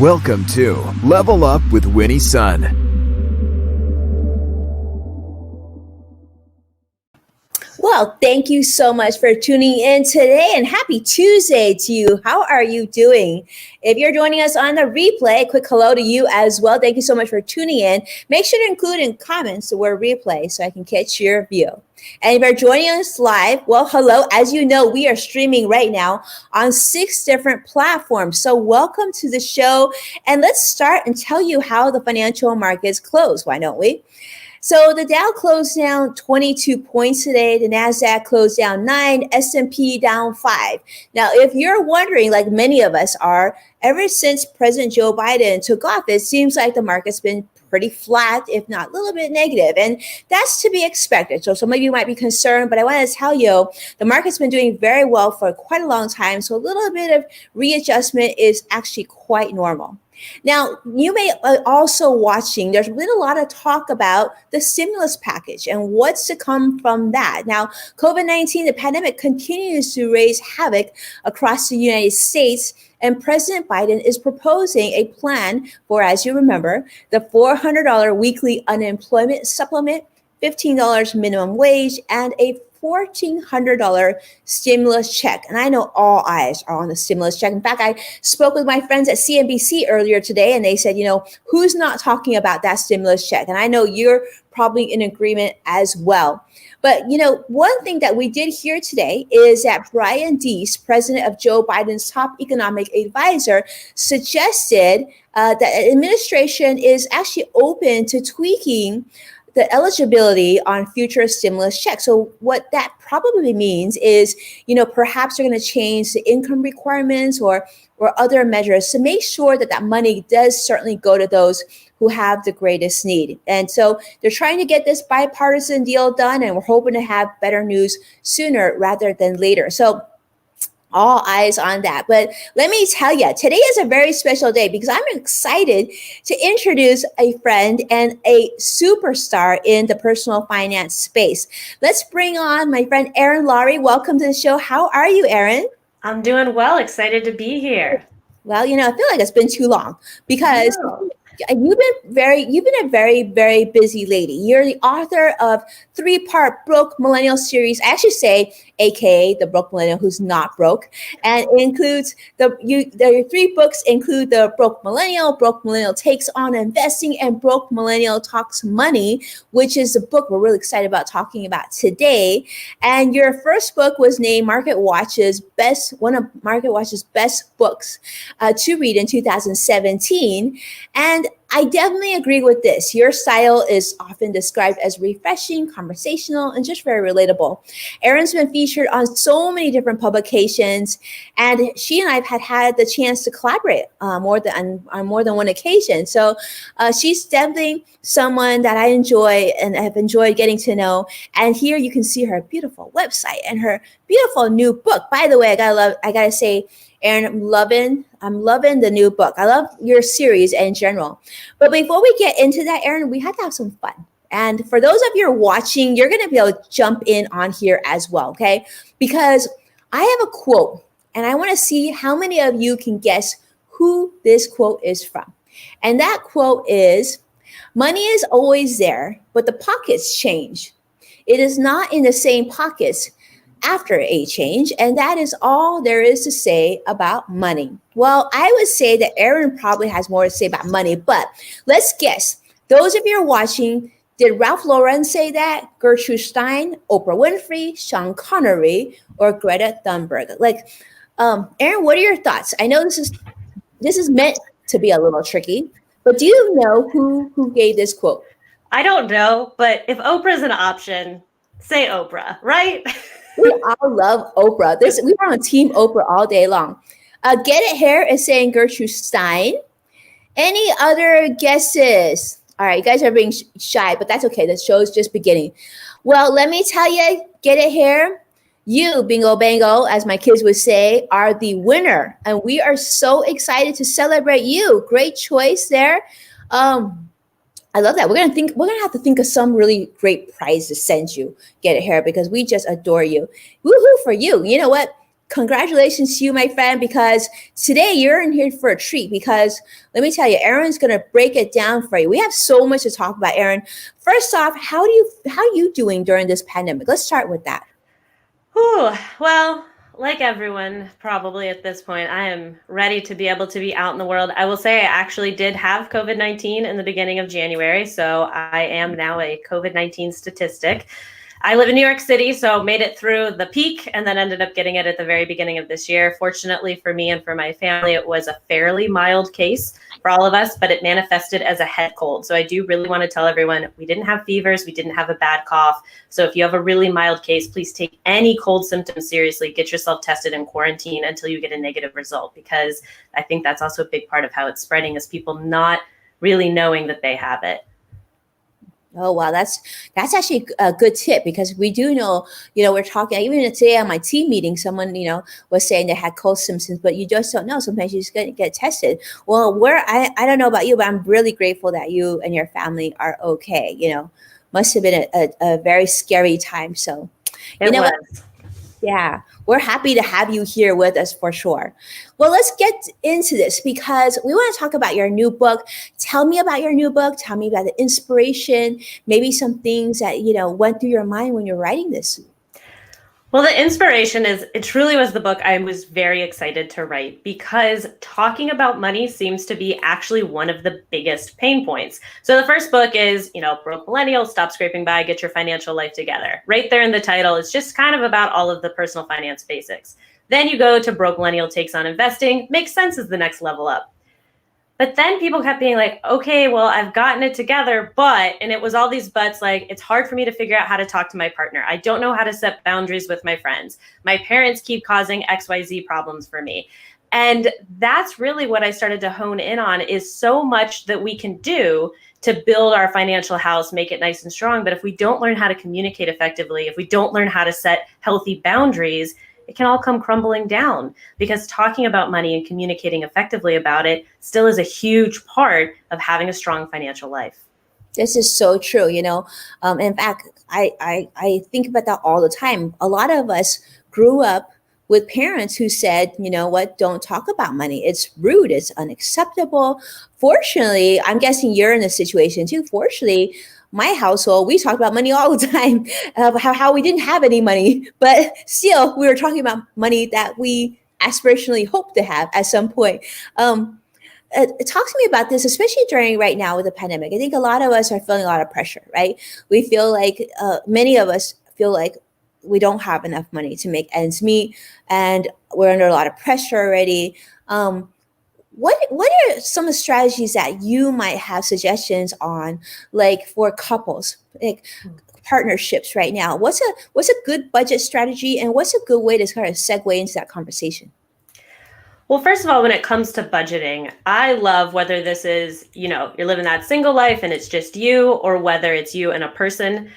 Welcome to Level Up with Winnie Sun. Well, thank you so much for tuning in today and happy Tuesday to you. How are you doing? If you're joining us on the replay, a quick hello to you as well. Thank you so much for tuning in. Make sure to include in comments the word replay so I can catch your view. And if you're joining us live, well, hello. As you know, we are streaming right now on 6 different platforms. So welcome to the show. And let's start and tell you how the financial markets close. Why don't we? So the Dow closed down 22 points today. The NASDAQ closed down 9, S&P down 5. Now, if you're wondering, like many of us are, ever since President Joe Biden took office, it seems like the market's been pretty flat, if not a little bit negative. And that's to be expected. So some of you might be concerned, but I want to tell you, the market's been doing very well for quite a long time. So a little bit of readjustment is actually quite normal. Now, you may also watching, there's been a lot of talk about the stimulus package and what's to come from that. Now, COVID-19, the pandemic continues to raise havoc across the United States, and President Biden is proposing a plan for, as you remember, the $400 weekly unemployment supplement, $15 minimum wage, and a $1,400 stimulus check. And I know all eyes are on the stimulus check. In fact, I spoke with my friends at CNBC earlier today, and they said, who's not talking about that stimulus check? And I know you're probably in agreement as well. But, one thing that we did hear today is that Brian Deese, president of Joe Biden's top economic advisor, suggested that administration is actually open to tweaking the eligibility on future stimulus checks. So what that probably means is, perhaps they're going to change the income requirements or other measures to make sure that that money does certainly go to those who have the greatest need. And so they're trying to get this bipartisan deal done, and we're hoping to have better news sooner rather than later. So all eyes on that. But let me tell you, today is a very special day because I'm excited to introduce a friend and a superstar in the personal finance space. Let's bring on my friend Erin Lowry. Welcome to the show. How are you, Erin? I'm doing well. Excited to be here. Well, I feel like it's been too long because you've been a very, very busy lady. You're the author of 3-part Broke Millennial series. I actually say, AKA the Broke Millennial who's not broke, and it includes the 3 books include the Broke Millennial Takes on Investing, and Broke Millennial Talks Money, which is the book we're really excited about talking about today. And your first book was named one of Market Watch's best books to read in 2017. And I definitely agree with this. Your style is often described as refreshing, conversational, and just very relatable. Erin's been featured on so many different publications, and she and I have had the chance to collaborate on more than one occasion. So she's definitely someone that I enjoy and have enjoyed getting to know. And here you can see her beautiful website and her beautiful new book. By the way, I gotta say, Erin, I'm loving the new book. I love your series in general. But before we get into that, Erin, we had to have some fun. And for those of you who are watching, you're going to be able to jump in on here as well, okay? Because I have a quote, and I want to see how many of you can guess who this quote is from. And that quote is, "Money is always there, but the pockets change. It is not in the same pockets after a change, and that is all there is to say about money." Well, I would say that Erin probably has more to say about money, but let's guess. Those of you who are watching, did Ralph Lauren say that? Gertrude Stein, Oprah Winfrey, Sean Connery, or Greta Thunberg? Erin, what are your thoughts? I know this is meant to be a little tricky, but do you know who gave this quote? I don't know, but if Oprah's an option, say Oprah, right? We all love Oprah. We are on Team Oprah all day long. Get It Hair is saying Gertrude Stein. Any other guesses? All right, you guys are being shy, but that's okay. The show's just beginning. Well, let me tell you, Get It Hair, you, bingo bango, as my kids would say, are the winner. And we are so excited to celebrate you. Great choice there. I love that. We're gonna have to think of some really great prize to send you, Get It Hair, because we just adore you. Woohoo for you. You know what? congratulations to you, my friend, because today you're in here for a treat. Because let me tell you, Erin's going to break it down for you. We have so much to talk about, Erin. First off, how are you doing during this pandemic? Let's start with that. Whew. Well, like everyone probably at this point, I am ready to be able to be out in the world. I will say I actually did have COVID-19 in the beginning of January, so I am now a COVID-19 statistic. I live in New York City, so made it through the peak and then ended up getting it at the very beginning of this year. Fortunately for me and for my family, it was a fairly mild case for all of us, but it manifested as a head cold. So I do really want to tell everyone we didn't have fevers, we didn't have a bad cough. So if you have a really mild case, please take any cold symptoms seriously. Get yourself tested and quarantine until you get a negative result, because I think that's also a big part of how it's spreading, is people not really knowing that they have it. Oh, wow. That's actually a good tip, because we do know, we're talking, even today on my team meeting, someone, was saying they had cold symptoms, but you just don't know. Sometimes you just get tested. Well, I don't know about you, but I'm really grateful that you and your family are okay. Must have been a very scary time. So, It was. Yeah, we're happy to have you here with us for sure. Well, let's get into this, because we want to talk about your new book. Tell me about your new book. Tell me about the inspiration, maybe some things that, went through your mind when you're writing this. Well, the inspiration it truly was the book I was very excited to write, because talking about money seems to be actually one of the biggest pain points. So the first book is, Broke Millennial, Stop Scraping By, Get Your Financial Life Together. Right there in the title, it's just kind of about all of the personal finance basics. Then you go to Broke Millennial Takes on Investing, Makes Sense is the next level up. But then people kept being like, okay, well, I've gotten it together, and it was all these buts, like, it's hard for me to figure out how to talk to my partner. I don't know how to set boundaries with my friends. My parents keep causing XYZ problems for me. And that's really what I started to hone in on, is so much that we can do to build our financial house, make it nice and strong. But if we don't learn how to communicate effectively, if we don't learn how to set healthy boundaries, it can all come crumbling down, because talking about money and communicating effectively about it still is a huge part of having a strong financial life. This is so true. In fact, I think about that all the time. A lot of us grew up with parents who said, don't talk about money. It's rude. It's unacceptable. Fortunately, I'm guessing you're in a situation too. Fortunately, my household, we talked about money all the time, how we didn't have any money, but still we were talking about money that we aspirationally hope to have at some point. Talk to me about this, especially during right now with the pandemic. I think a lot of us are feeling a lot of pressure, right? We feel like many of us feel like we don't have enough money to make ends meet, and we're under a lot of pressure already. What are some of the strategies that you might have suggestions on, like for couples, like partnerships right now? What's a good budget strategy, and what's a good way to kind of segue into that conversation? Well, first of all, when it comes to budgeting, I love, whether this is, you're living that single life and it's just you, or whether it's you and a person,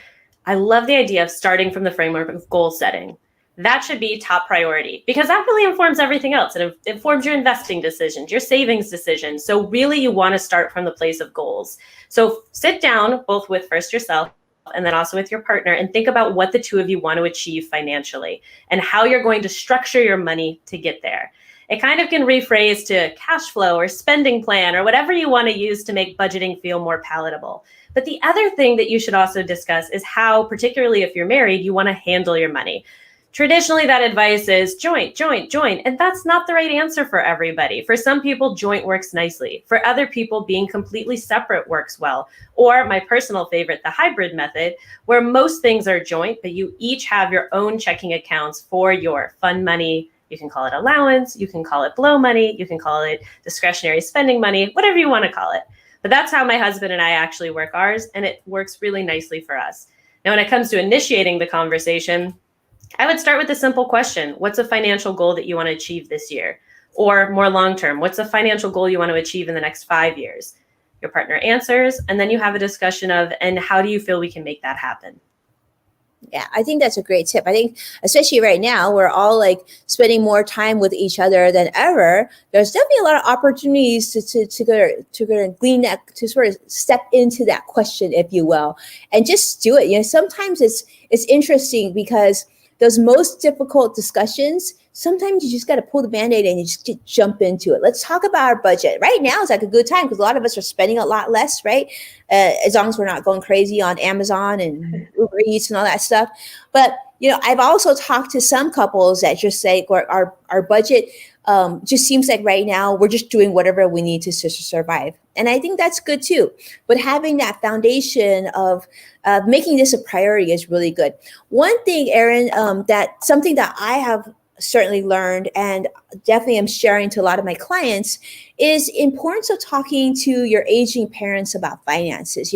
I love the idea of starting from the framework of goal setting. That should be top priority, because that really informs everything else. It informs your investing decisions, your savings decisions. So really, you want to start from the place of goals. So sit down, both with first yourself and then also with your partner, and think about what the two of you want to achieve financially and how you're going to structure your money to get there. It kind of can rephrase to cash flow or spending plan or whatever you want to use to make budgeting feel more palatable. But the other thing that you should also discuss is how, particularly if you're married, you want to handle your money. Traditionally, that advice is joint. And that's not the right answer for everybody. For some people, joint works nicely. For other people, being completely separate works well. Or my personal favorite, the hybrid method, where most things are joint, but you each have your own checking accounts for your fun money. You can call it allowance, you can call it blow money, you can call it discretionary spending money, whatever you want to call it. But that's how my husband and I actually work ours, and it works really nicely for us. Now, when it comes to initiating the conversation, I would start with a simple question. What's a financial goal that you want to achieve this year? Or more long-term, what's a financial goal you want to achieve in the next 5 years? Your partner answers, and then you have a discussion of, and how do you feel we can make that happen? Yeah, I think that's a great tip. I think especially right now, we're all like spending more time with each other than ever. There's definitely a lot of opportunities to glean that, to sort of step into that question, if you will, and just do it. Sometimes it's interesting because those most difficult discussions sometimes you just got to pull the Band-Aid and you just jump into it. Let's talk about our budget. Right now is like a good time because a lot of us are spending a lot less, right? As long as we're not going crazy on Amazon and Uber Eats and all that stuff. But, I've also talked to some couples that just say our budget just seems like right now we're just doing whatever we need to survive. And I think that's good too. But having that foundation of making this a priority is really good. One thing, Erin, that something that I have certainly learned and definitely am sharing to a lot of my clients is importance of talking to your aging parents about finances.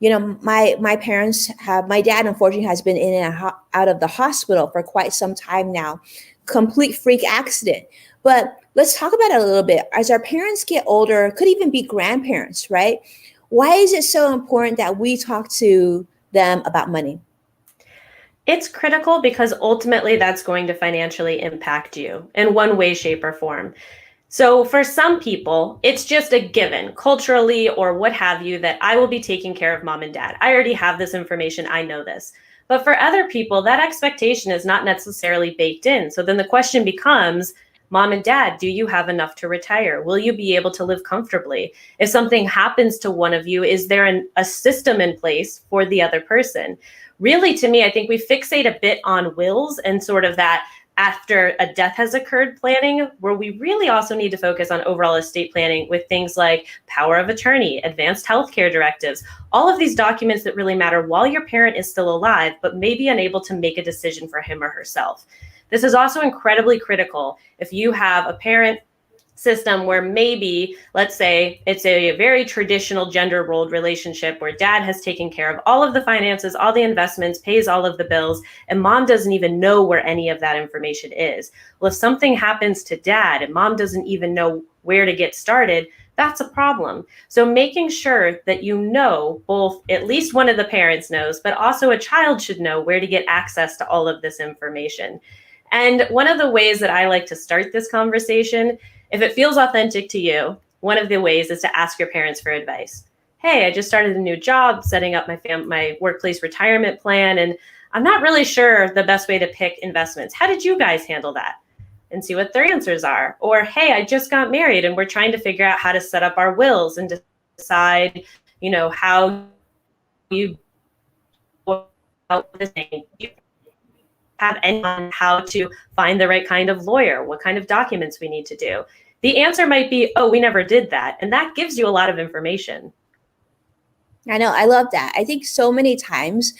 My parents my dad unfortunately has been in and out of the hospital for quite some time now, complete freak accident. But let's talk about it a little bit. As our parents get older, could even be grandparents, right? Why is it so important that we talk to them about money? It's critical because ultimately that's going to financially impact you in one way, shape, or form. So for some people, it's just a given culturally or what have you that I will be taking care of mom and dad. I already have this information. I know this. But for other people, that expectation is not necessarily baked in. So then the question becomes, mom and dad, do you have enough to retire? Will you be able to live comfortably? If something happens to one of you, is there a system in place for the other person? Really, to me, I think we fixate a bit on wills and sort of that after a death has occurred planning, where we really also need to focus on overall estate planning with things like power of attorney, advanced healthcare directives, all of these documents that really matter while your parent is still alive, but may be unable to make a decision for him or herself. This is also incredibly critical if you have a parent system where maybe, let's say, it's a very traditional gender rolled relationship where dad has taken care of all of the finances, all the investments, pays all of the bills, and mom doesn't even know where any of that information is. Well, if something happens to dad and mom doesn't even know where to get started, that's a problem. So making sure that both at least one of the parents knows, but also a child should know where to get access to all of this information. And one of the ways that I like to start this conversation, if it feels authentic to you, one of the ways is to ask your parents for advice. Hey, I just started a new job, setting up my workplace retirement plan, and I'm not really sure the best way to pick investments. How did you guys handle that? And see what their answers are. Or, hey, I just got married and we're trying to figure out how to set up our wills and decide, how you have anyone how to find the right kind of lawyer, what kind of documents we need to do. The answer might be, oh, we never did that. And that gives you a lot of information. I know. I love that. I think so many times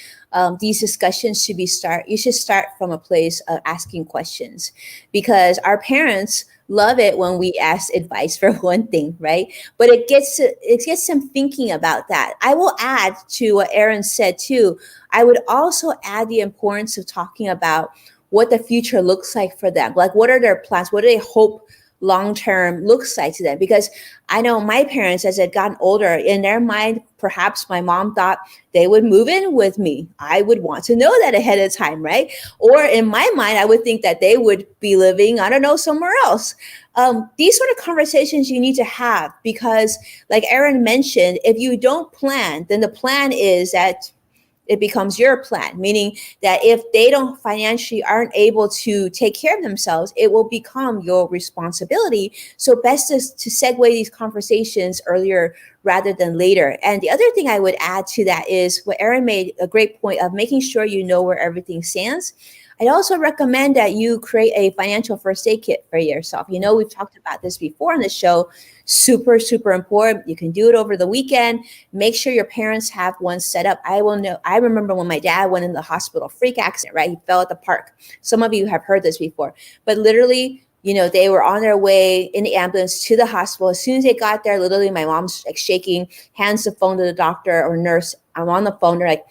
these discussions you should start from a place of asking questions, because our parents love it when we ask advice for one thing, right? But it gets them thinking about that. I will add to what Erin said too. I would also add the importance of talking about what the future looks like for them. Like, what are their plans? What do they hope long-term looks like to them? Because I know my parents, as they've gotten older, in their mind, perhaps my mom thought they would move in with me. I would want to know that ahead of time, right? Or in my mind, I would think that they would be living, I don't know, somewhere else. These sort of conversations you need to have, because like Erin mentioned, if you don't plan, then the plan is that it becomes your plan, meaning that if they aren't able to take care of themselves, it will become your responsibility. So best is to segue these conversations earlier rather than later. And the other thing I would add to that is what Erin made a great point of making sure you know where everything stands. I'd also recommend that you create a financial first aid kit for yourself. We've talked about this before on the show. Super, super important. You can do it over the weekend. Make sure your parents have one set up. I remember when my dad went in the hospital, freak accident, right? He fell at the park. Some of you have heard this before, but literally, they were on their way in the ambulance to the hospital. As soon as they got there, literally my mom's like shaking, hands the phone to the doctor or nurse. I'm on the phone. They're like,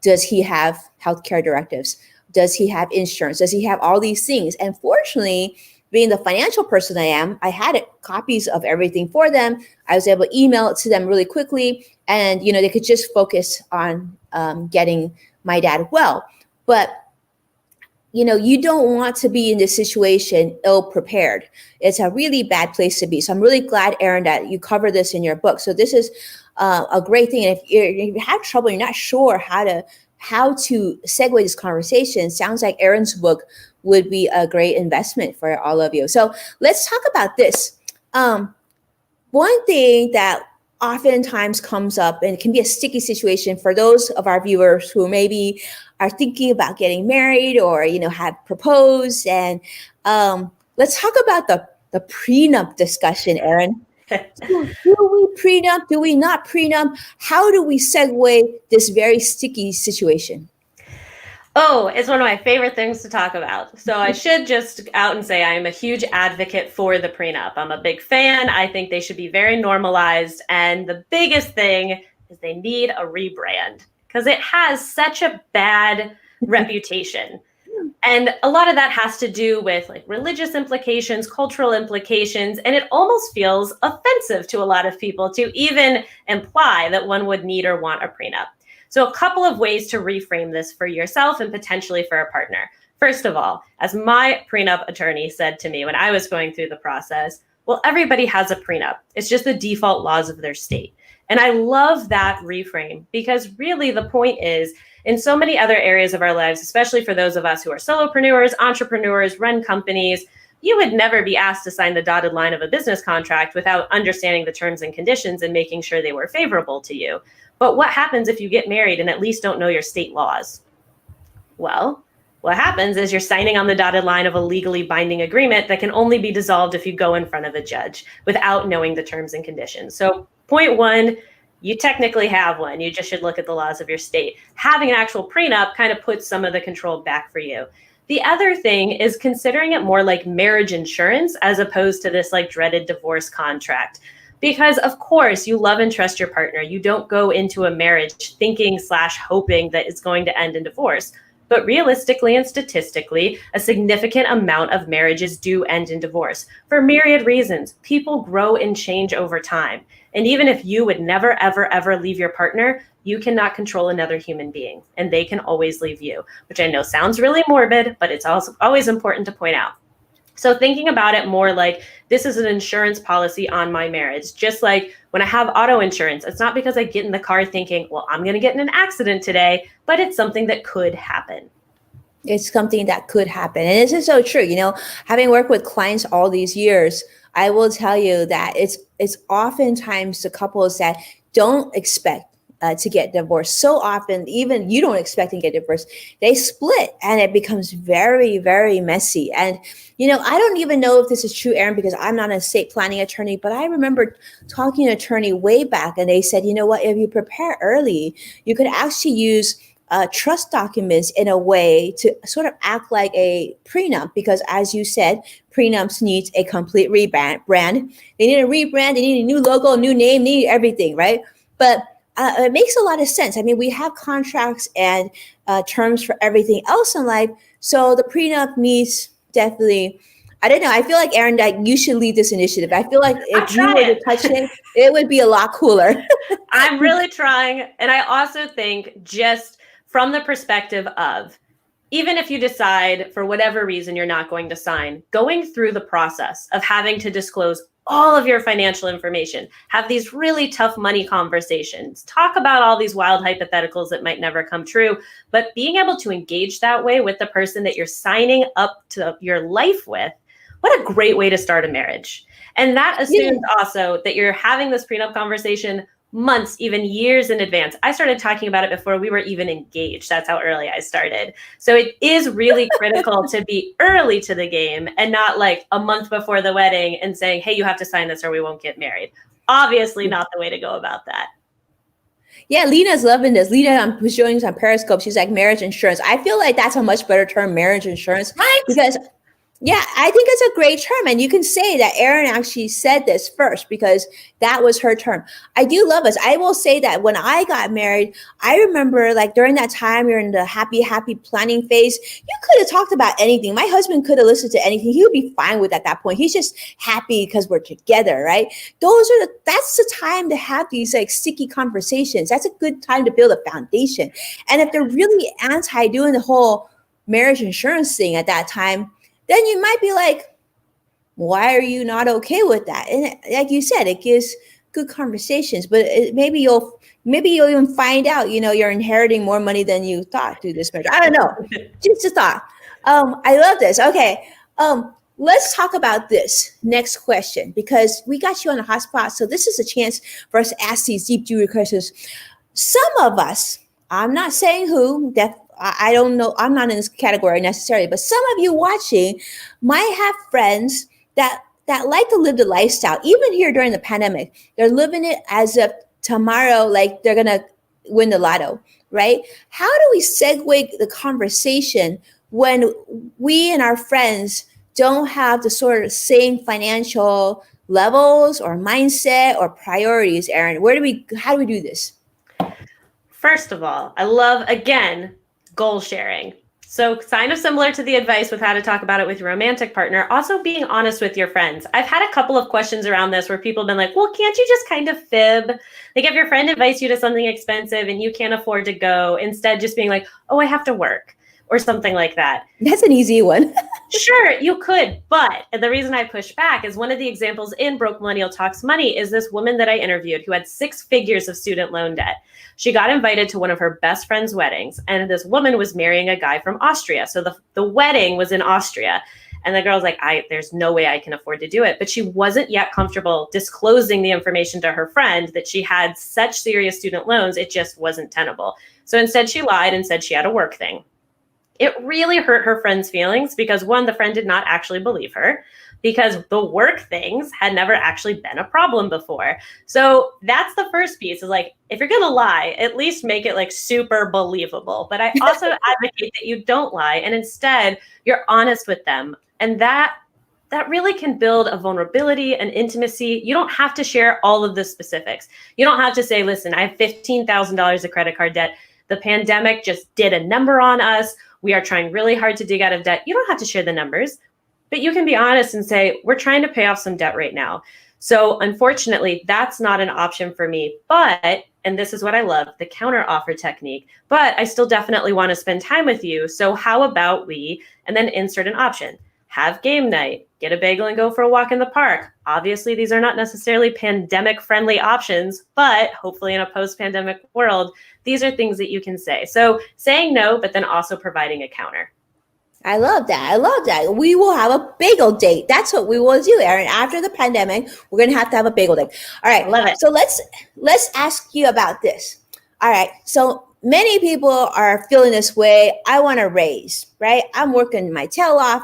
does he have healthcare directives? Does he have insurance? Does he have all these things? And fortunately, being the financial person I am, I had copies of everything for them. I was able to email it to them really quickly, and they could just focus on getting my dad well. But you don't want to be in this situation ill prepared. It's a really bad place to be. So I'm really glad, Erin, that you cover this in your book. So this is a great thing. And if you have trouble, you're not sure how how to segue this conversation, sounds like Erin's book would be a great investment for all of you. So let's talk about this. One thing that oftentimes comes up, and it can be a sticky situation for those of our viewers who maybe are thinking about getting married or, have proposed. And let's talk about the prenup discussion, Erin. Do we prenup? Do we not prenup? How do we segue this very sticky situation? Oh, it's one of my favorite things to talk about. So I should just out and say I am a huge advocate for the prenup. I'm a big fan. I think they should be very normalized. And the biggest thing is they need a rebrand because it has such a bad reputation. And a lot of that has to do with like religious implications, cultural implications, and it almost feels offensive to a lot of people to even imply that one would need or want a prenup. So a couple of ways to reframe this for yourself and potentially for a partner. First of all, as my prenup attorney said to me when I was going through the process, well, everybody has a prenup. It's just the default laws of their state. And I love that reframe because really the point is in so many other areas of our lives, especially for those of us who are solopreneurs, entrepreneurs, run companies, you would never be asked to sign the dotted line of a business contract without understanding the terms and conditions and making sure they were favorable to you. But what happens if you get married and at least don't know your state laws? Well, what happens is you're signing on the dotted line of a legally binding agreement that can only be dissolved if you go in front of a judge without knowing the terms and conditions. So point one, you technically have one. You just should look at the laws of your state. Having an actual prenup kind of puts some of the control back for you. The other thing is considering it more like marriage insurance as opposed to this like dreaded divorce contract. Because of course you love and trust your partner. You don't go into a marriage thinking / hoping that it's going to end in divorce. But realistically and statistically, a significant amount of marriages do end in divorce for myriad reasons. People grow and change over time. And even if you would never, ever, ever leave your partner, you cannot control another human being and they can always leave you, which I know sounds really morbid, but it's also always important to point out. So thinking about it more like this is an insurance policy on my marriage, just like when I have auto insurance, it's not because I get in the car thinking, well, I'm going to get in an accident today, but it's something that could happen. It's something that could happen. And this is so true. Having worked with clients all these years, I will tell you that it's oftentimes the couples that don't expect to get divorced. So often, even you don't expect to get divorced, they split and it becomes very, very messy. And, I don't even know if this is true, Erin, because I'm not an estate planning attorney, but I remember talking to an attorney way back and they said, you know what, if you prepare early, you could actually use trust documents in a way to sort of act like a prenup, because as you said, prenups need a complete rebrand. They need a rebrand, they need a new logo, a new name, they need everything, right? But it makes a lot of sense. I mean, we have contracts and terms for everything else in life. So the prenup needs definitely, I don't know. I feel like, Erin, that you should lead this initiative. I feel like if you were to touch it, it would be a lot cooler. I'm really trying. And I also think just from the perspective of, even if you decide for whatever reason you're not going to sign, going through the process of having to disclose all of your financial information, have these really tough money conversations, talk about all these wild hypotheticals that might never come true, but being able to engage that way with the person that you're signing up to your life with, what a great way to start a marriage. And that assumes also that you're having this prenup conversation months, even years in advance. I started talking about it before we were even engaged. That's how early I started. So it is really critical to be early to the game and not like a month before the wedding and saying, hey, you have to sign this or we won't get married. Obviously not the way to go about that. Yeah, Lena's loving this. Lena was joining us on Periscope. She's like, marriage insurance. I feel like that's a much better term, marriage insurance. Right? Because yeah, I think it's a great term. And you can say that Erin actually said this first because that was her term. I do love us. I will say that when I got married, I remember like during that time, you're in the happy planning phase. You could have talked about anything. My husband could have listened to anything. He would be fine with at that point. He's just happy because we're together, right? That's the time to have these like sticky conversations. That's a good time to build a foundation. And if they're really anti doing the whole marriage insurance thing at that time, then you might be like, why are you not okay with that? And like you said, it gives good conversations, but maybe you'll even find out, you're inheriting more money than you thought through this measure. I don't know. Just a thought. I love this. Okay. Let's talk about this next question, because we got you on the hotspot. So this is a chance for us to ask these deep, deep questions. Some of us, I'm not saying who, that I don't know, I'm not in this category necessarily, but some of you watching might have friends that like to live the lifestyle. Even here during the pandemic, they're living it as if tomorrow, like they're gonna win the lotto, right? How do we segue the conversation when we and our friends don't have the sort of same financial levels or mindset or priorities, Erin? How do we do this? First of all, I love, again, goal sharing. So kind of similar to the advice with how to talk about it with your romantic partner, also being honest with your friends. I've had a couple of questions around this where people have been like, well, can't you just kind of fib? Like if your friend invites you to something expensive and you can't afford to go, instead just being like, oh, I have to work or something like that. That's an easy one. Sure, you could. But the reason I push back is one of the examples in Broke Millennial Talks Money is this woman that I interviewed who had 6 figures of student loan debt. She got invited to one of her best friend's weddings, and this woman was marrying a guy from Austria. So the wedding was in Austria. And the girl's like, there's no way I can afford to do it. But she wasn't yet comfortable disclosing the information to her friend that she had such serious student loans, it just wasn't tenable. So instead she lied and said she had a work thing. It really hurt her friend's feelings because, one, the friend did not actually believe her because the work things had never actually been a problem before. So that's the first piece is like, if you're going to lie, at least make it like super believable. But I also advocate that you don't lie and instead you're honest with them. And that really can build a vulnerability and intimacy. You don't have to share all of the specifics. You don't have to say, listen, I have $15,000 of credit card debt. The pandemic just did a number on us. We are trying really hard to dig out of debt. You don't have to share the numbers, but you can be honest and say, we're trying to pay off some debt right now. So unfortunately, that's not an option for me. But, and this is what I love, the counter offer technique, but I still definitely want to spend time with you. So how about we, and then insert an option, have game night, get a bagel and go for a walk in the park. Obviously, these are not necessarily pandemic friendly options, but hopefully in a post-pandemic world, these are things that you can say. So saying no, but then also providing a counter. I love that. We will have a bagel date. That's what we will do, Erin. After the pandemic, we're going to have a bagel date. All right. Love it. So let's ask you about this. All right. So many people are feeling this way. I want a raise, right? I'm working my tail off.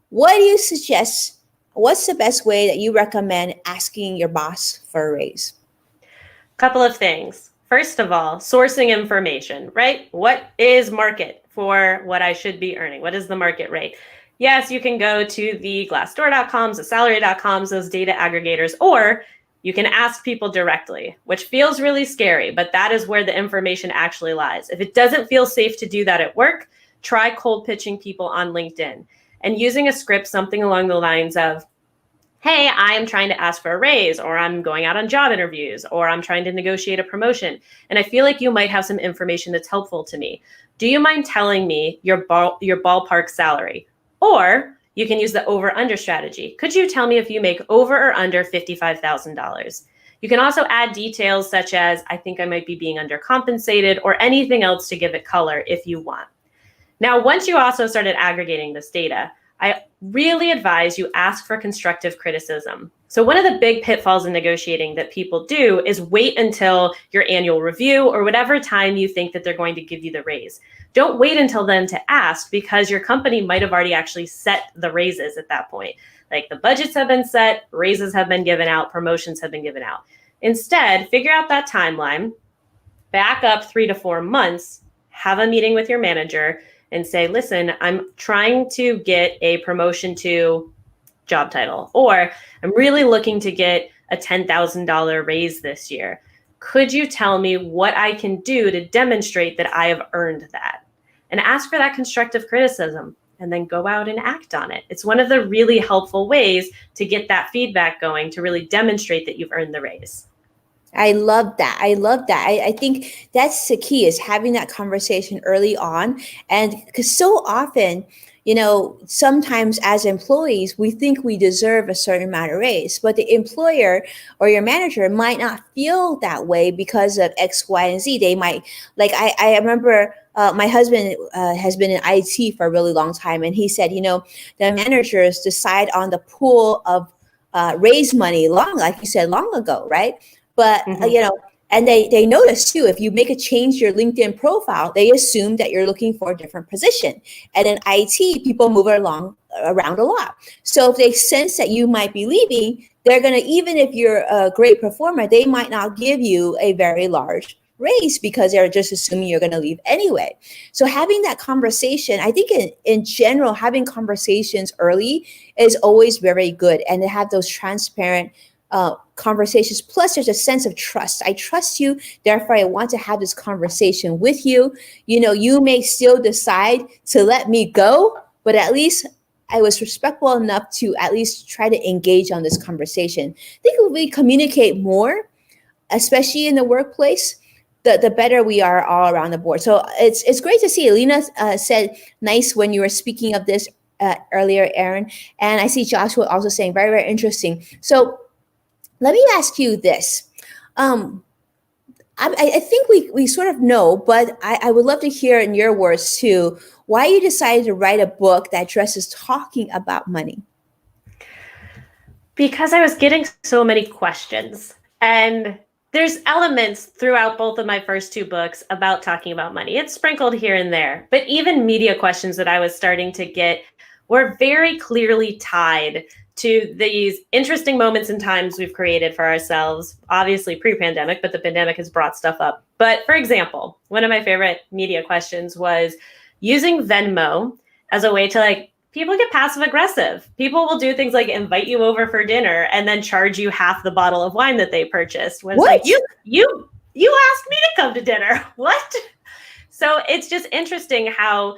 What do you suggest? What's the best way that you recommend asking your boss for a raise? Couple of things. First of all, sourcing information, right? What is market for what I should be earning? What is the market rate? Yes, you can go to the Glassdoor.coms, the Salary.coms, those data aggregators, or you can ask people directly, which feels really scary, but that is where the information actually lies. If it doesn't feel safe to do that at work, try cold pitching people on LinkedIn and using a script, something along the lines of, hey, I am trying to ask for a raise, or I'm going out on job interviews, or I'm trying to negotiate a promotion. And I feel like you might have some information that's helpful to me. Do you mind telling me your ballpark salary? Or you can use the over-under strategy. Could you tell me if you make over or under $55,000? You can also add details such as, I think I might be being undercompensated, or anything else to give it color if you want. Now, once you also started aggregating this data, I really advise you ask for constructive criticism. So one of the big pitfalls in negotiating that people do is wait until your annual review or whatever time you think that they're going to give you the raise. Don't wait until then to ask because your company might have already actually set the raises at that point. Like the budgets have been set, raises have been given out, promotions have been given out. Instead, figure out that timeline, back up 3 to 4 months, have a meeting with your manager, and say, listen, I'm trying to get a promotion to job title, or I'm really looking to get a $10,000 raise this year. Could you tell me what I can do to demonstrate that I have earned that? And ask for that constructive criticism and then go out and act on it. It's one of the really helpful ways to get that feedback going, to really demonstrate that you've earned the raise. I love that. I think that's the key, is having that conversation early on. And because so often, sometimes as employees, we think we deserve a certain amount of raise, but the employer or your manager might not feel that way because of X, Y, and Z. They might, like, I remember my husband has been in IT for a really long time, and he said, the managers decide on the pool of raise money like you said, long ago, right? But, and they notice too, if you make a change to your LinkedIn profile, they assume that you're looking for a different position. And in IT, people move around a lot. So if they sense that you might be leaving, they're going to, even if you're a great performer, they might not give you a very large raise because they're just assuming you're going to leave anyway. So having that conversation, I think in general, having conversations early is always very good. And to have those transparent conversations. Plus, there's a sense of trust. I trust you, therefore I want to have this conversation with you. You may still decide to let me go, but at least I was respectful enough to at least try to engage on this conversation. I think if we communicate more, especially in the workplace, the better we are all around the board. So it's great to see. Alina said nice when you were speaking of this earlier, Erin. And I see Joshua also saying very, very interesting. So let me ask you this. I think we sort of know, but I would love to hear in your words too, why you decided to write a book that addresses talking about money. Because I was getting so many questions, and there's elements throughout both of my first two books about talking about money. It's sprinkled here and there, but even media questions that I was starting to get were very clearly tied to these interesting moments in times we've created for ourselves, obviously pre-pandemic, but the pandemic has brought stuff up. But for example, one of my favorite media questions was using Venmo as a way to people get passive aggressive. People will do things like invite you over for dinner and then charge you half the bottle of wine that they purchased. When what? It's you asked me to come to dinner. What? So it's just interesting how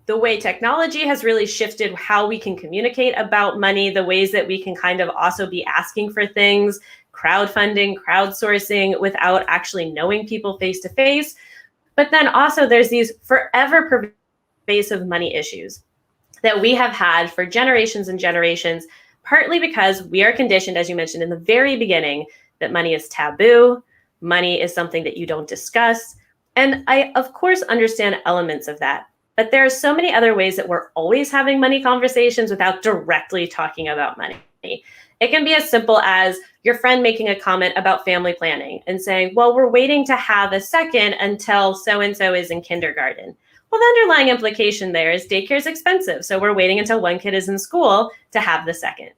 the way technology has really shifted how we can communicate about money, the ways that we can kind of also be asking for things, crowdfunding, crowdsourcing without actually knowing people face to face. But then also there's these forever pervasive money issues that we have had for generations and generations, partly because we are conditioned, as you mentioned in the very beginning, that money is taboo, money is something that you don't discuss. And I, of course, understand elements of that. But there are so many other ways that we're always having money conversations without directly talking about money. It can be as simple as your friend making a comment about family planning and saying, well, we're waiting to have a second until so-and-so is in kindergarten. Well, the underlying implication there is daycare is expensive. So we're waiting until one kid is in school to have the second.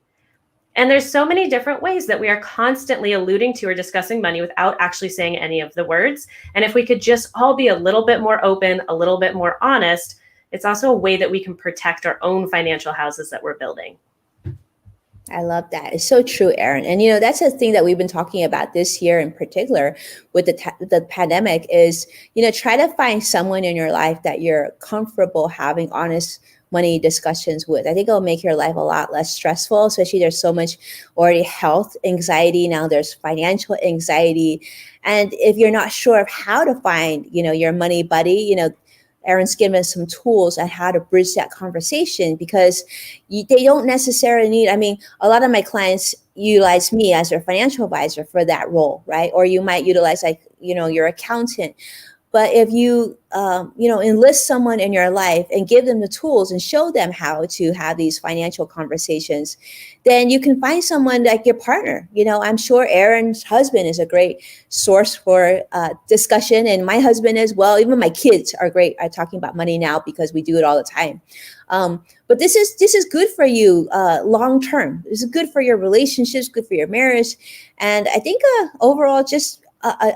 And there's so many different ways that we are constantly alluding to or discussing money without actually saying any of the words. And if we could just all be a little bit more open, a little bit more honest, it's also a way that we can protect our own financial houses that we're building. I love that. It's so true, Erin. And, that's a thing that we've been talking about this year in particular with the pandemic is, try to find someone in your life that you're comfortable having honest money discussions with. I think it'll make your life a lot less stressful, especially there's so much already health anxiety. Now there's financial anxiety. And if you're not sure of how to find, your money buddy, Erin's given us some tools on how to bridge that conversation because they don't necessarily need, a lot of my clients utilize me as their financial advisor for that role, right? Or you might utilize your accountant. But if you, enlist someone in your life and give them the tools and show them how to have these financial conversations, then you can find someone like your partner. I'm sure Erin's husband is a great source for discussion, and my husband as well. Even my kids are great at talking about money now because we do it all the time. But this is good for you long term. This is good for your relationships, good for your marriage, and I think overall just.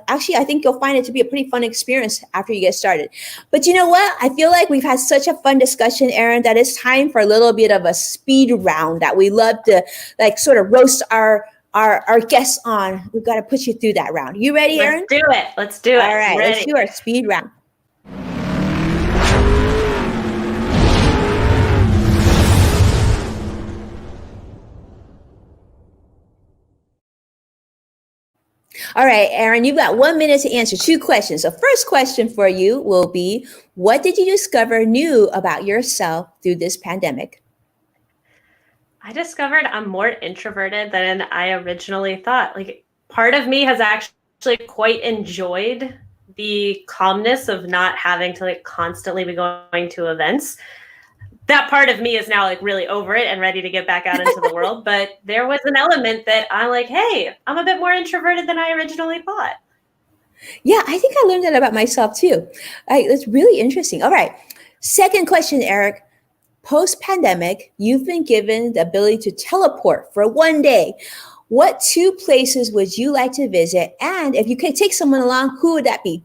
Actually, I think you'll find it to be a pretty fun experience after you get started. But you know what? I feel like we've had such a fun discussion, Erin, that it's time for a little bit of a speed round that we love to sort of roast our guests on. We've got to put you through that round. You ready, Erin? Let's do it. All right, let's do our speed round. All right, Erin, you've got 1 minute to answer 2 questions. So first question for you will be, what did you discover new about yourself through this pandemic? I discovered I'm more introverted than I originally thought. Like, part of me has actually quite enjoyed the calmness of not having to like constantly be going to events. That part of me is now like really over it and ready to get back out into the world. But there was an element that I'm like, hey, I'm a bit more introverted than I originally thought. Yeah, I think I learned that about myself too. It's really interesting. All right. Second question, Eric. Post pandemic, you've been given the ability to teleport for 1 day. What 2 places would you like to visit? And if you could take someone along, who would that be?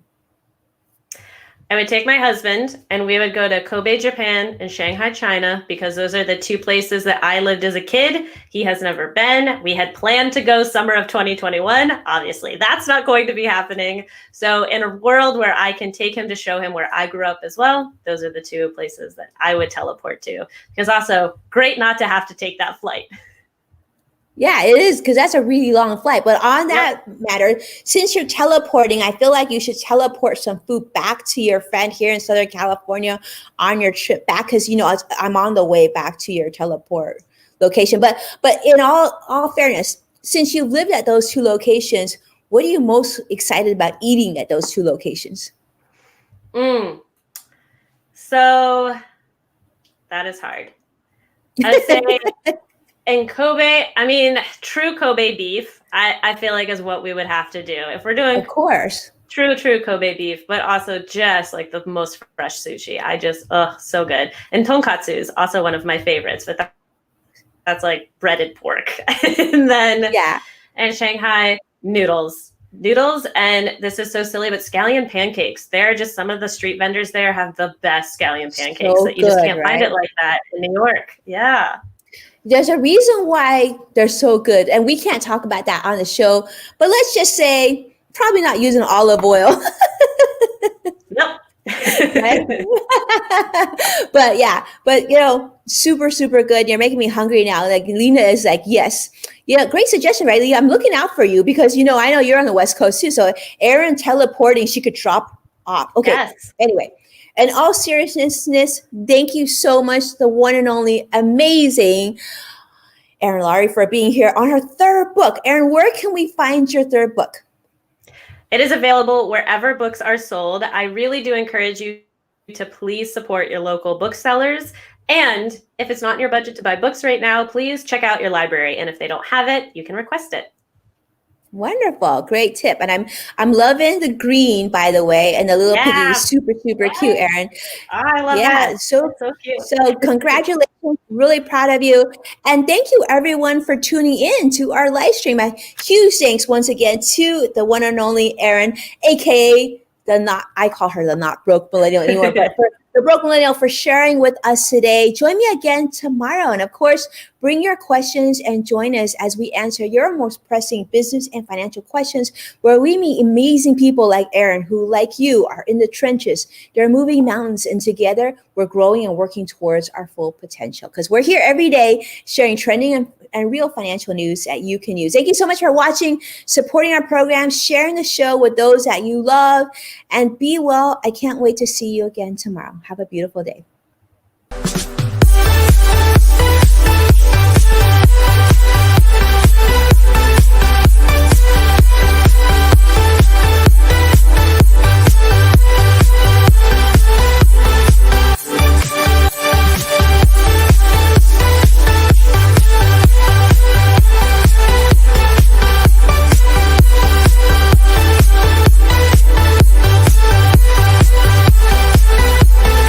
I would take my husband and we would go to Kobe, Japan and Shanghai, China, because those are the 2 places that I lived as a kid. He has never been. We had planned to go summer of 2021. Obviously, that's not going to be happening. So in a world where I can take him to show him where I grew up as well, those are the 2 places that I would teleport to. Because also great not to have to take that flight. Yeah, it is, because that's a really long flight. But on that matter, since you're teleporting, I feel like you should teleport some food back to your friend here in Southern California on your trip back, because I'm on the way back to your teleport location. But in all fairness, since you've lived at those 2 locations, what are you most excited about eating at those 2 locations? So that is hard. I would say in Kobe, I mean, true Kobe beef, I feel like is what we would have to do if we're doing Of course. true Kobe beef, but also just like the most fresh sushi. So good. And tonkatsu is also one of my favorites, but that's like breaded pork. And then in Shanghai, noodles. And this is so silly, but scallion pancakes. They're just some of the street vendors there have the best scallion pancakes that you just can't find it like that in New York. Yeah. There's a reason why they're so good, and we can't talk about that on the show, but let's just say probably not using olive oil. Nope. Right? but super, super good. You're making me hungry now. Like Lena is like, yes. Yeah, great suggestion, right, Lena? I'm looking out for you because, I know you're on the West Coast too. So Erin teleporting, she could drop off. Okay. Yes. Anyway, in all seriousness, thank you so much, the one and only amazing Erin Lowry, for being here on her 3rd book. Erin, where can we find your 3rd book? It is available wherever books are sold. I really do encourage you to please support your local booksellers. And if it's not in your budget to buy books right now, please check out your library. And if they don't have it, you can request it. Wonderful. Great tip. And I'm loving the green, by the way, and the little piggy is super, super cute, Erin. I love that. So cute. So congratulations. Really proud of you. And thank you everyone for tuning in to our live stream. A huge thanks once again to the one and only Erin, aka I call her the not broke millennial anymore, but for the broke millennial, for sharing with us today. Join me again tomorrow. And of course, bring your questions and join us as we answer your most pressing business and financial questions, where we meet amazing people like Erin, who, like you, are in the trenches. They're moving mountains, and together we're growing and working towards our full potential, because we're here every day sharing trending and real financial news that you can use. Thank you so much for watching, supporting our program, sharing the show with those that you love, and be well. I can't wait to see you again tomorrow. Have a beautiful day.